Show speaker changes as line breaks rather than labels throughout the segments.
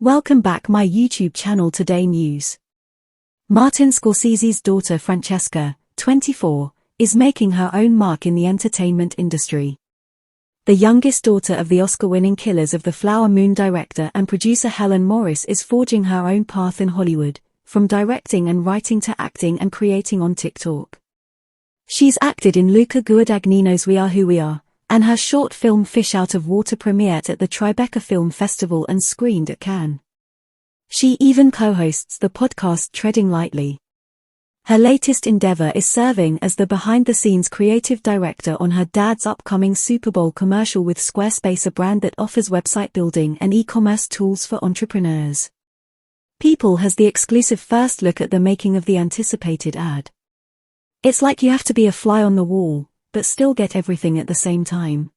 Welcome back my YouTube channel. Today news. Martin Scorsese's daughter Francesca, 24, is making her own mark in the entertainment industry. The youngest daughter of the Oscar-winning Killers of the Flower Moon director and producer Helen Morris is forging her own path in Hollywood, from directing and writing to acting and creating on TikTok. She's acted in Luca Guadagnino's We Are Who We Are, and her short film Fish Out of Water premiered at the Tribeca Film Festival and screened at Cannes. She even co-hosts the podcast Treading Lightly. Her latest endeavor is serving as the behind-the-scenes creative director on her dad's upcoming Super Bowl commercial with Squarespace, a brand that offers website building and e-commerce tools for entrepreneurs. People has the exclusive first look at the making of the anticipated ad. It's like you have to be a fly on the wall, but still get everything at the same time.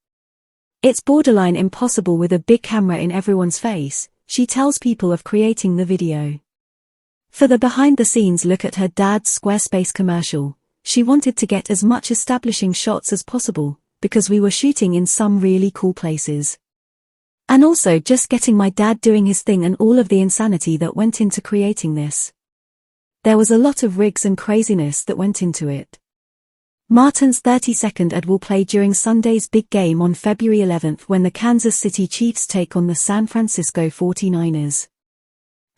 It's borderline impossible with a big camera in everyone's face, she tells people of creating the video. For the behind-the-scenes look at her dad's Squarespace commercial, she wanted to get as much establishing shots as possible, because we were shooting in some really cool places. And also just getting my dad doing his thing and all of the insanity that went into creating this. There was a lot of rigs and craziness that went into it. Martin's 32nd ad will play during Sunday's big game on February 11th when the Kansas City Chiefs take on the San Francisco 49ers.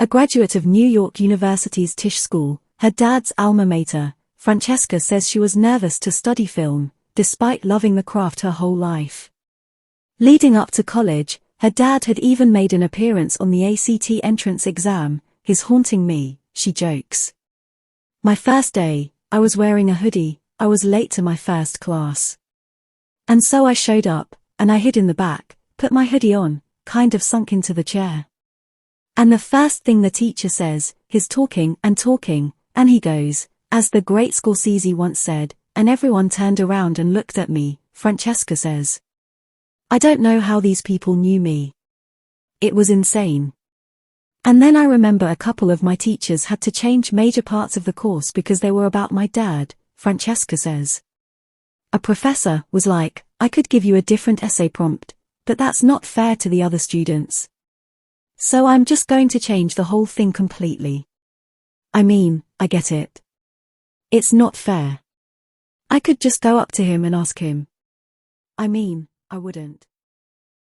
A graduate of New York University's Tisch School, her dad's alma mater, Francesca says she was nervous to study film, despite loving the craft her whole life. Leading up to college, her dad had even made an appearance on the ACT entrance exam, his haunting me, she jokes. My first day, I was wearing a hoodie. I was late to my first class. And so I showed up, and I hid in the back, put my hoodie on, kind of sunk into the chair. And the first thing the teacher says, he's talking, and he goes, as the great Scorsese once said, and everyone turned around and looked at me, Francesca says. I don't know how these people knew me. It was insane. And then I remember a couple of my teachers had to change major parts of the course because they were about my dad, Francesca says. A professor was like, I could give you a different essay prompt, but that's not fair to the other students. So I'm just going to change the whole thing completely. I mean, I get it. It's not fair. I could just go up to him and ask him. I mean, I wouldn't.